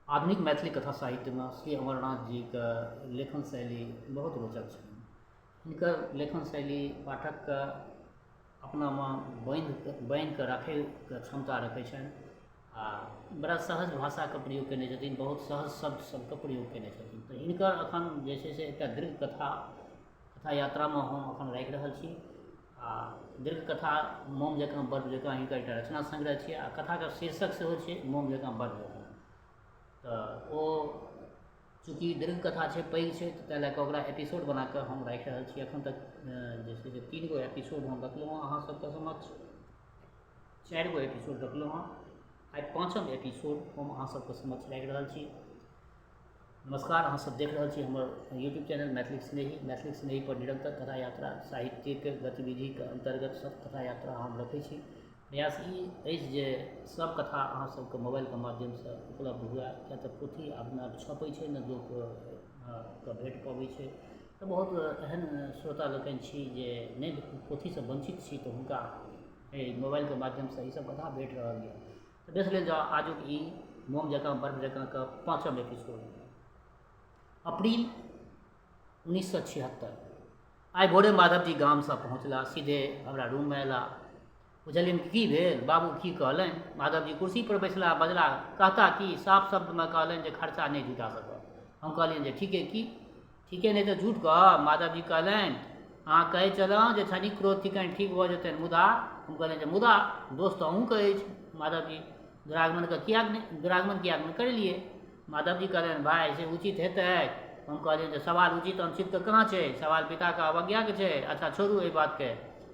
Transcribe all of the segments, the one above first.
आधुनिक मैथिली कथा साहित्य में श्री अमरनाथ जी के लेखन शैली बहुत रोचक छै। हिनकर लेखन शैली पाठक के अपना में बांधि के रखे के क्षमता रखै छनि आ बड़ा सहज भाषा के प्रयोग केने छथिन, बहुत सहज शब्द सबके प्रयोग केने छथिन। तो हिनकर अखन जे छै से एकटा दीर्घ कथा यात्रा में हम अखन राखि रहल छी आ दीर्घ कथा मोम जकाँ बर्फ जकाँ हिनकर एकटा रचना संग्रह छियै आ कथा के शीर्षक सेहो छै मोम जकाँ बर्फ जकाँ। तो ओ चूँकि दीर्घ कथा छै, पैघ छै, तऽ ताहि लए कऽ ओकरा एपिसोड बना कऽ हम राखि रहल छी। एखन तक जे छै से 3 गो एपिसोड हम रखलहुँ हँ अहाँ सबके समक्ष, 4 गो एपिसोड रखलहुँ हँ, आइ 5म एपिसोड हम अहाँ सबके समक्ष राखि रहल छी। नमस्कार, अहाँ सब देख रहल छी हमर यूट्यूब चैनल मैथिली स्नेही पर निरंतर कथा यात्रा साहित्यिक गतिविधि के अंतर्गत सब कथा यात्रा हम रखै छी। प्रयास ई अछि जे सब कथा अहाँ सबके मोबाइल के माध्यम से उपलब्ध हुए, किया तऽ पोथी अपना छपै छै ने, लोक के भेट पबै छै। तऽ बहुत एहन श्रोता लोकनि छी जे नहि पोथी से वंचित छी, तऽ हुनका मोबाइल के माध्यम से ई सब कथा भेट रहल यऽ। तऽ देख लेल जाउ आजुक ई मोम जकाँ बर्फ जकाँ के 5म एपिसोड। अप्रैल 1976। आइ भोरे माधव जी गाम से पहुँचला, सीधे हमरा रूम में अयला। बुझलियन की भेल, बाबू की कहलनि। माधव जी कुर्सी पर बैसला, बजला, कहता कि साफ शब्द में कहलनि जे खर्चा नहीं जुटा सकब। हम कहलियनि जे ठीके नहीं तो झूठ कह। माधव जी कहलनि अहाँ कहै छलहुँ जे क्षणिक क्रोध ठिकान ठीक भऽ जेतनि, मुदा हम कहलियनि जे मुदा दोस्त तो अहूँ कहै छी। माधव जी दुरागमन किया नहीं करलिए। माधव जी कहलनि भाई से उचित हेतै। हम कहलियनि जे सवाल उचित अनुचित के कहाँ छै, सवाल पिता के अवज्ञा के छै। अच्छा छोड़ू एहि बात के,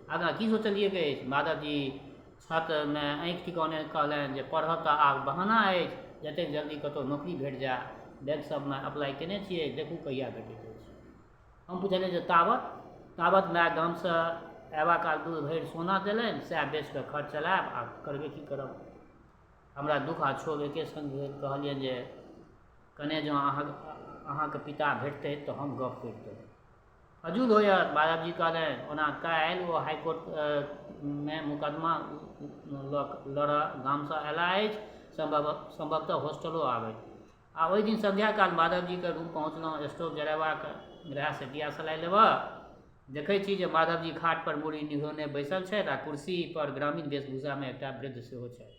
आगाँ की सोचलिए के। माधव जी छत में आँखि टिकौने कहलनि जे पढ़ब तऽ आब बहाना अछि, जतेक जल्दी कतौ नौकरी भेट जाए, बैंक सब में अप्लाई केने छियै, देखू कहिया भेटैत अछि। हम पुछलियनि जे ताबत माय गाम से अयबा काल दूध भरि सोना देलनि, सएह बेच कऽ खर्च चलायब आ करबे की करब। हमरा दुख आ क्षोभ एके संग भेल। कहलियनि जे कने जँ अहाँके पिता भेटतै तऽ हम गप करितहुँ। फजूल होयत। माधव जी कहलनि ओना काल्हि ओ हाईकोर्ट में मुकदमा लड़ऽ गाम से अयला अछि, संभवतः हॉस्टलो आबथि। आ ओहि दिन संध्या काल माधव जी के रूम पहुँचलहुँ। स्टोव जरेबाक रहै से दियासलाई लेबऽ। देखै छी जे माधव जी खाट पर मुड़ी निहुरने बैसल छथि आ कुर्सी पर ग्रामीण वेशभूषा में एकटा वृद्ध सेहो छथि।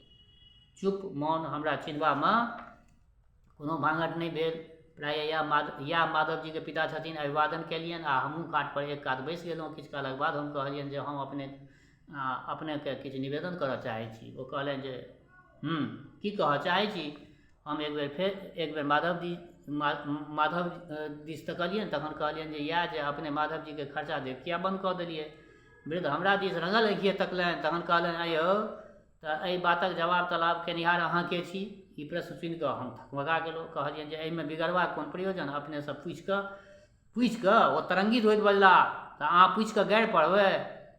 चुप मौन। हमरा चिन्हबा में कोनो भांगट नहीं भेल। प्राय या माधव जी के पिता छथिन। अभिवादन केलियनि आ हमहूँ खाट पर एक कात बैस गेलहुँ। किछु कालक बाद हम कहलियनि जे हम अपने के किछु निवेदन करऽ चाहै छी। ओ कहलनि जे की कहऽ चाहै छी। हम एक बेर माधव दिस तकलियनि, तखन कहलियनि जे इएह जे अपने माधव जी के खर्चा देब किया बंद कऽ देलिए। वृद्ध हमरा दिस रंगल आँखिए तकलनि, तखन कहलनि अयौ तऽ एहि बातक जवाब तलब केनिहार अहाँ के छी। ई प्रश्न सुनि कऽ हम थकमगा गेलहुँ। कहलियनि जे एहिमे बिगड़बाक कोन प्रयोजन, अपने से पूछि कऽ ओ तरंगित होइत बजला तऽ अहाँ पूछि कऽ गारि पड़बै।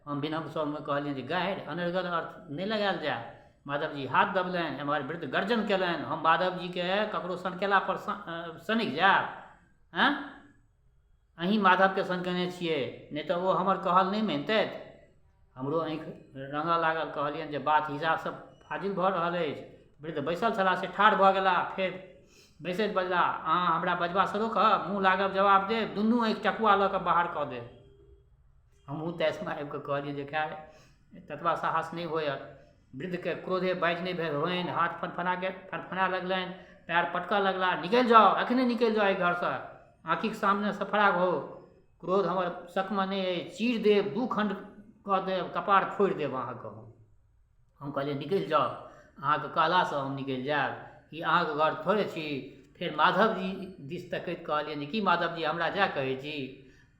हम विनम्र स्वर में कहलियनि जे गारि अनर्गल अर्थ नहीं लगायल जाए। माधव जी हाथ दबलनि, एम्हर वृद्ध गर्जन केलनि हम माधव जी के ककरो सनकेला पर सनक जायब। अहीं माधव के सनकेने छियै, नहीं तऽ ओ हमर कहल नहीं मानतथि। हमरो आँखि रंगऽ लागल। कहलियनि जे बात हिसाब से फाजिल भऽ रहल अछि। वृद्ध बैसल छलाह से ठाढ़ भऽ गेला, फेर बैसैत बजला अहाँ हमरा बजबा से रोकब, मुँह लागब जवाब देब, दुनू आँखि टकुआ लऽ कऽ बाहर कऽ देब। हमहूँ तैसमे आबि कऽ कहलियै जे खैर ततबा साहस नहीं होयत। वृद्ध के क्रोधे बाइज नहीं भेल होनि। हाथ फनफना लगलनि, पैर पटकऽ लगला। निकलि जाओ, अखने निकलि जाओ एहि घर से, आँखिक सामने से फराग हो। क्रोध हमर शक में नहीं अछि, चीर देब, 2 खंड कऽ देब, कपार फोड़ि देब अहाँके। हम कहलियै निकलि जाओ, अहाँके कहलासँ हम निकलि जायब, कि अहाँके घर थोड़े छी। फेर माधव जी दिस तकैत कहलियनि कि माधव जी हमरा जाय कहै छी।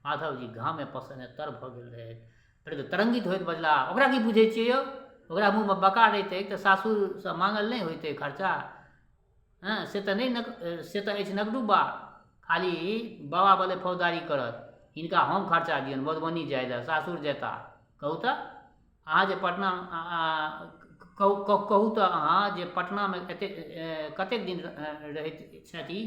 माधव जी घामे पसने तर भऽ गेल रहै। वृद्ध तरंगित होइत बजला ओकरा की बुझै छियै यौ, ओकरा मुँह में बका रहितै तऽ सासुरसँ मांगल नहीं होइतै खर्चा। से तऽ अछि नगडुब्बा, खाली बाबा बोले फौजदारी करत। हिनका हम खर्चा दियनि मधुबनी जाय लए, सासुर जेता। कहू तऽ अहाँ जे पटना कहू तऽ अहाँ जे पटना में कतेक दिन रहैत छथि।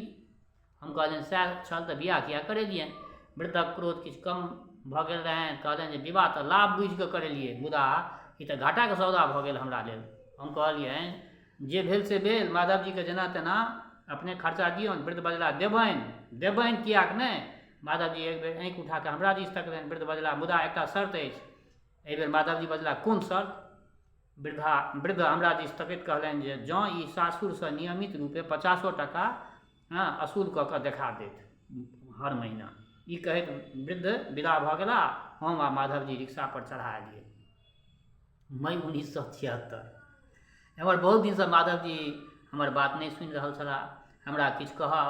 हम कहलियनि सएह छल तऽ बियाह किया करेलियनि। वृद्धक क्रोध किछु कम भऽ गेल रहनि। कहलनि जे विवाह तऽ लाभ बुझि कऽ करेलियै, मुदा ई तऽ घाटाके सौदा भऽ गेल हमरा लेल। हम कहलियनि जे भेल से भेल, माधव जी के जेना तेना अपने खर्चा दियौन। वृद्ध बजला देबनि किएक नहि। माधवजी एक बेर आँखि उठा कऽ हमरा दिस तकलनि। वृद्ध बजला मुदा एकटा शर्त अछि। एहि बेर माधवजी बजला कोन शर्त? वृद्ध हमरा दिस तकैत कहलनि जे जँ ई सासुरसँ नियमित रूपे 50 टका असूल कऽ कऽ देखा देत हर महीना। ई कहैत वृद्ध विदा भऽ गेला। हम आ माधवजी रिक्शा पर चढ़ा एलियै। मई 1976। एम्हर बहुत दिनसँ माधवजी हमर बात नहि सुनि रहल छलाह। हमरा किछु कहऽ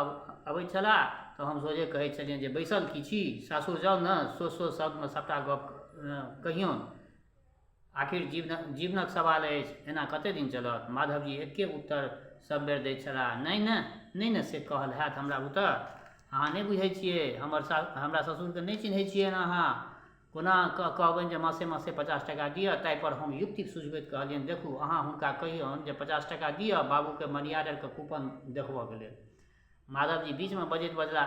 अबैत छलाह तऽ हम सोझे कहैत छलियनि जे बैसल की छी, सासुर जाउ ने, सो शब्दमे सबटा गप कहियौन। आखिर जीवनक सवाल अछि, एना कतेक दिन चलत? माधवजी एके उत्तर सब बेर दैत छलाह, नहि ने से कहल हैत हमरा बुते। अहाँ नहि बुझै छियै, हमरा ससुरके नहि चिन्है छियै ने अहाँ। कोना कहबनि जे मासे 50 टका दिअ? ताहिपर हम युक्ति सुझबैत कहलियनि, देखू अहाँ हुनका कहियौन जे 50 टका दिअ बाबूके मनी ऑर्डरके कूपन देखबऽके लेल। माधवजी बीचमे बजैत बजला,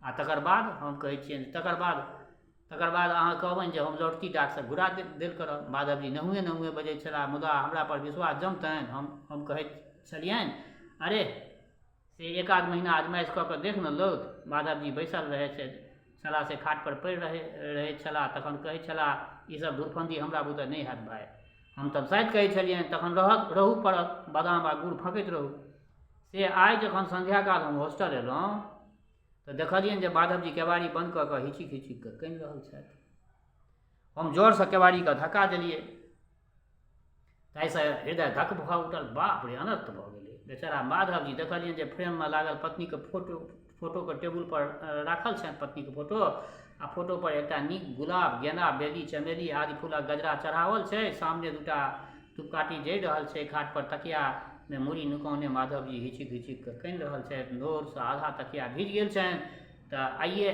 आ तकर बाद? हम कहैत छियनि तकर बाद अहाँ कहबनि जे हम लौटकी डाकसँ घुरा देल करब। माधवजी नहुए बजैत छलाह, मुदा हमरा पर विश्वास जमतनि। हम कहैत छलियनि, अरे से एक आध महीना आजमाइश कऽ देख न लौट। माधवजी बैसल रहै छलाह से खाट पर पड़ि रहैत छलाह। तखन कहैत छलाह, ईसभ धुरफंदी हमरा बुते नहि हैत भाय। हम तब शायद कहैत छलियनि, तखन रहू पड़त, बादाम आ गुड़ फँकैत रहू। से आइ जखन संध्या काल हम हॉस्टल एलहुँ तऽ देखलियनि जे माधवजी केवाड़ी बंद कऽ कऽ हिचिक कऽ कनि रहल छथि। हम जोरसँ केवाड़ीके धक्का देलियै। ताहिसँ हृदय धक भऽ उठल। बाप रे, अनर्थ भऽ गेलै। बेचारा माधवजी देखलियनि जे फ्रेममे लागल पत्नीके फोटोके टेबुल पर राखल छनि पत्नीके फोटो, आ फोटो पर एकटा नीक गुलाब, गेना, बेली, चमेली आदि फूलक गजरा चढ़ावल छै। सामने दूटा धूपकाठी जरि रहल छै। खाट पर तकियामे मुड़ी नुकौने माधवजी हिचिक कऽ कनि रहल छथि। नोरसँ आधा तकिया भीज गेल छनि। तऽ आइए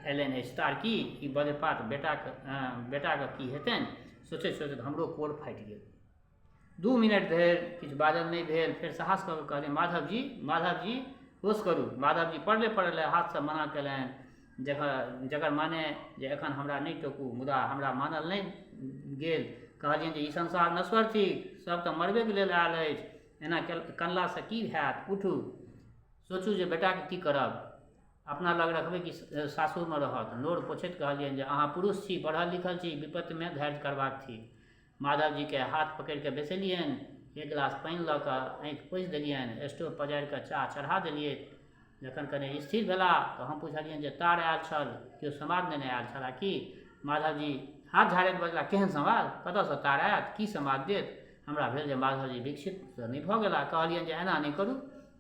एलनि अछि तारकी, ई बज्रपात बेटाके की हेतनि? सोचैत हमरो कोर फाटि गेल। 2 मिनट धरि किछु बाजल नहि भेल। फेर साहस कऽ कऽ कहलियनि, माधवजी होश करू। माधवजी पड़ले हाथसँ मना केलनि, जकर माने जे एखन हमरा नहि टोकू। मुदा हमरा मानल नहि गेल। कहलियनि जे ई संसार नश्वर थिक, सब तऽ मरबेके लेल आयल अछि। एना कनलासँ की हैत? उठू, सोचू जे बेटाके की करब। अपना लग रखबै कि सासुरमे रहत? नोर पोछैत कहलियनि जे अहाँ पुरुष छी, पढ़ल लिखल छी, विपत्तिमे धैर्य करबाक थी। माधवजीके हाथ पकड़ि कऽ बैसेलियनि। एक गिलास पानि लऽ कऽ आँखि पोछि देलियनि। स्टोव पजारि कऽ चाह चढ़ा देलियै। जखन कने स्थिर भेला तऽ हम पुछलियनि जे तार आयल छल, केओ समाद नेने आयल छलाह कि? माधवजी हाथ झाड़ैत बजला, केहन समाद? कतयसँ तार आयत? की समाद देत? हमरा भेल जे माधवजी विकसित नहि भऽ गेला। कहलियनि जे एना नहि करू,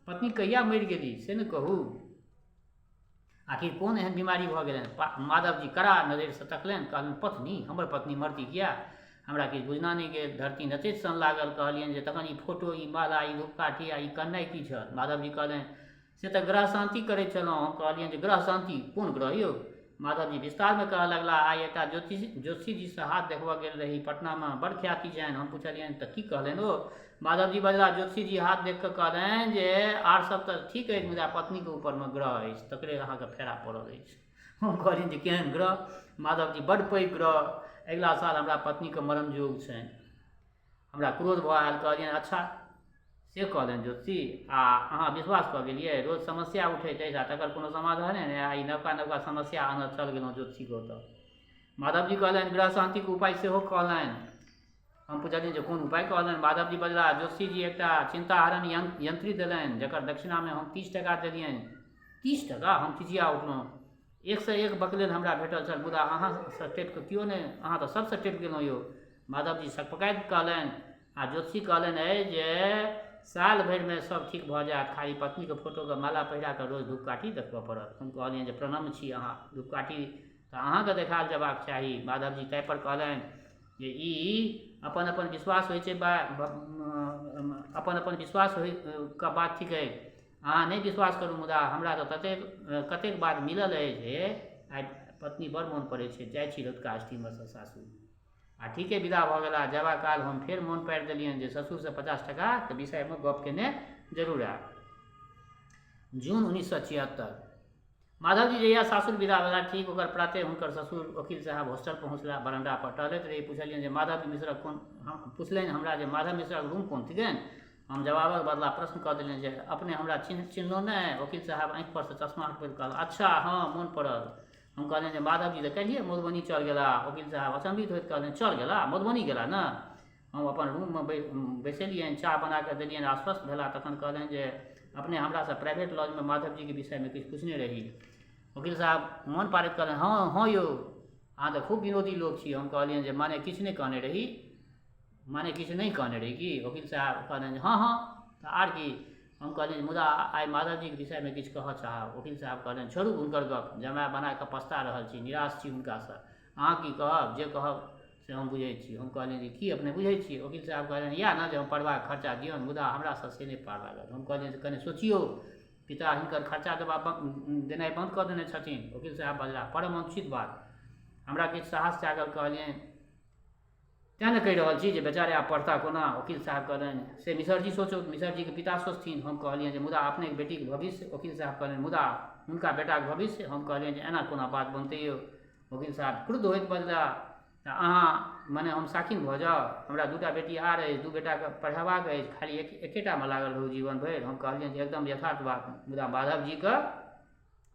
पत्नी कहिया मरि गेली से ने कहू। आखिर कोन एहन बीमारी भऽ गेलनि? माधवजी कड़ा नजरिसँ तकलनि। कहलनि, पत्नी? हमर पत्नी मरती किया? हमरा किछु बुझना नहि गेल। धरती नचैत सन लागल। कहलियनि जे तखन ई फोटो, ई माला, ई धूपकाठी आ ई कन्नाइ की छल? माधवजी कहलनि, से तऽ ग्रह शांति करैत छलहुँ। हम कहलियनि जे ग्रह शांति? कोन ग्रह यौ? माधवजी विस्तारमे कहऽ लगला, आइ एकटा ज्योतिषीजीसँ हाथ देखबऽ गेल रही, पटनामे बड़ ख्याति छनि। हम पुछलियनि तऽ की कहलनि ओ? माधवजी बजला, ज्योतिषीजी हाथ देख कऽ कहलनि जे आर सब तऽ ठीक अछि, मुदा पत्नीके ऊपरमे ग्रह अछि, तकरे अहाँके फेरा पड़ल अछि। हम कहलियनि जे केहन ग्रह? माधवजी बड़ पैघ ग्रह, अगिला साल हमरा पत्नीके मरण योग छनि। हमरा क्रोध भऽ आयल। कहलियनि, अच्छा से कहलनि ज्योतिषी, आ अहाँ विश्वास कऽ गेलियै? रोज समस्या उठैत अछि आ तकर कोनो समाधाने नहि। आ ई नवका समस्या आनऽ चल गेलहुँ ज्योतिषीके ओतऽ। माधवजी कहलनि, ग्रह शांतिके उपाय सेहो कहलनि। हम पुछलियनि जे कोन उपाय कहलनि? माधवजी बजला, ज्योतिषीजी एकटा चिंताहरण यंत्री देलनि, जकर दक्षिणामे हम 30 टका देलियनि। 30 टका? हम खिसिया उठलहुँ। 1 सँ 1 बकलेल हमरा भेटल छल, मुदा अहाँसँ टेप कऽ केओ नहि, अहाँ तऽ सबसँ टेप गेलहुँ यौ। माधवजी सकपकाइत कहलनि, आ ज्योतिषी कहलनि जे साल भरिमे सब ठीक भऽ जायत, खाली पत्नीके फोटोके माला पहिरा कऽ रोज धूपकाठी देखबऽ पड़त। हम कहलियनि जे प्रणम्य छी अहाँ, धूपकाठी तऽ अहाँके देखाएल जेबाक चाही। माधवजी ताहिपर कहलनि जे ई अपन विश्वास होइ छै, अपन विश्वास होइके बात थिकै। अहाँ नहि विश्वास करू, मुदा हमरा तऽ कतेक बार मिलल अछि जे आइ पत्नी बड़ मोन पड़ै छै, जाइ छी रौदका स्टीमरसँ सासुर। आ ठीके विदा भऽ गेला। जयबा काल हम फेर मोन पाड़ि देलियनि जे ससुरसँ 50 टकाके विषयमे गप केने जरूर आयब। जून 1976। माधवजी जहिया सासुर विदा भेला, ठीक ओकर प्राते हुनकर ससुर वकील साहब हॉस्टल पहुँचला। बरंडा पर टहलैत रही। पुछलियनि जे माधव मिश्रक कोन? पुछलनि हमरा जे माधव मिश्रक रूम कोन थिकनि? हम जवाबक बदला प्रश्न कऽ देलियनि जे अपने हमरा चिन्हलहुँ नहि? वकील साहब आँखि पर से चश्मा हटबैत कहल, अच्छा हाँ मोन पड़ल। हम कहलियनि जे माधव जी तऽ काल्हिए मधुबनी चल गेला। वकील साहब अचंभित होइत कहलियनि चल गेला, मधुबनी गेला ने? हम अपन रूममे बैसेलियनि, चाह बना कऽ देलियनि, आश्वस्त भेला। तखन कहलनि जे अपने हमरासँ प्राइवेट लॉजमे माधव जीके विषयमे किछु पूछने रही। वकील साहब मोन पाड़ैत कहलनि हाँ हाँ यौ, अहाँ तऽ खूब विनोदी लोक छी। हम कहलियनि जे माने किछु नहि कहने रही? माने किछु नहीं कहने रही कि? वकील साहब कहलनि हाँ हाँ तऽ आर की? हम कहलियनि मुदा आइ माधव जी के विषय में किछु कहऽ चाहब। वकील साहब कहलनि छोड़ू हुनकर गप, जमाय बना कऽ पछता रहल छी, निराश छी हुनकासँ। अहाँ की कहब? जे कहब से हम बुझै छी। हम कहलियनि जे की अपने बुझै छी? वकील साहब कहलनि इएह ने जे हम पढ़बाक खर्चा दियौन, मुदा हमरासँ से नहि पार लागत। हम कहलियनि जे कनि सोचियौ, पिता हिनकर खर्चा देनाइ बंद कऽ देने छथिन। वकील साहब बजला परम अनुचित बात। हमरा किछु साहस जागल, कहलियनि तेँ ने कहि रहल छी जे बेचारे आब पढ़ता कोना। वकील साहब कहलनि से मिसरजी सोचो, मिसरजीके पिता सोचथिन। हम कहलियनि जे मुदा अपनेके बेटीके भविष्य? वकील साहब कहलनि मुदा हुनका बेटाके भविष्य? हम कहलियनि जे एना कोना बात बनतै यौ? वकील साहब क्रुद्ध होइत बजला तऽ अहाँ मने हम साखिन भऽ जाउ? हमरा दूटा बेटी आर अछि, दू बेटाके पढ़ेबाक अछि, खाली एकेटामे लागल रहू जीवन भरि। हम कहलियनि जे एकदम यथार्थ बात, मुदा माधव जीके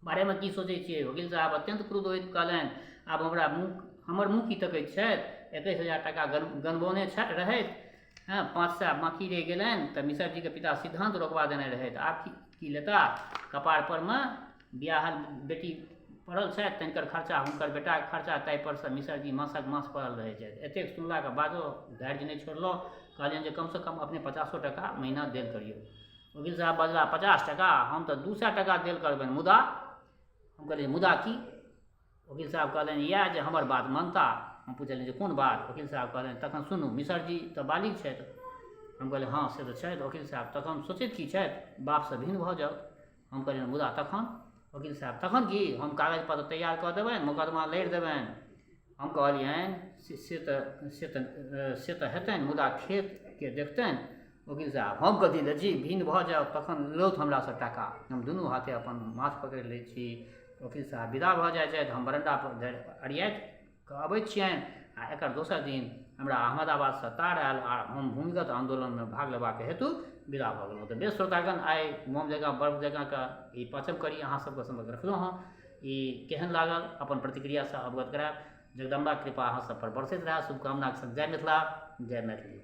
बारेमे की सोचै छियै? वकील साहब अत्यंत क्रुद्ध होइत कहलनि आब हमर मुँह की तकैत छथि? 21,000 टका गनबौने रहैत, हाँ 500 बाँकी रहि गेलनि तऽ मिसरजीके पिता सिद्धांत रोकवा देने रहैत। आब की लेता? कपार परमे बियाहल बेटी पड़ल छथि, तनिकर खर्चा हुनकर बेटाके खर्चा, ताहिपर सँ मिसरजी मासक मास पड़ल रहै छथि। एतेक सुनलाके बादो धैर्य नहि छोड़लहुँ। कहलियनि जे कमसँ कम अपने 50 टका महीना देल करियौ। वकील साहब बजला 50 टका? हम तऽ 200 टका देल करबनि, मुदा? हम कहलियै मुदा की? वकील साहब कहलनि इएह जे हमर बात मानता। हम पुछलियनि जे कोन बात? वकील साहब कहलनि तखन सुनू, मिसरजी तऽ बालिग छथि। हम कहलियै हाँ से तऽ छथि। वकील साहब तखन सोचैत की छथि? बापसँ भिन्न भऽ जाउ। हम कहलियनि मुदा तखन? वकील साहब तखन की? हम कागज पत्र तैयार कऽ देबनि, मोकदमा लड़ि देबनि। हम कहलियनि से तऽ हेतनि, मुदा खेतके देखतनि। वकील साहब हम कथी देखी? भिन्न भऽ जाउ तखन लौथ हमरासँ टाका। हम दुनू हाथे अपन माथ पकड़ि लै छी। वकील साहब विदा भऽ जाइ छथि। हम बरंडा पर अरियाइत अबैत छियनि आ एकर दोसर दिन हमरा अहमदाबादसँ तार आयल आ हम भूमिगत आंदोलनमे भाग लेबाक हेतु विदा भऽ गेलहुँ। तऽ बेस श्रोतागण, आइ मोम जकाँ बर्फ जकाँके ई पाँचम कड़ी अहाँ सबके समझ रखलहुँ हँ। ई केहन लागल अपन प्रतिक्रियासँ अवगत करायब। जगदम्बा कृपा अहाँ सब पर बरसैत रहै। शुभकामनाक संग जय मिथिला, जय मैथिली।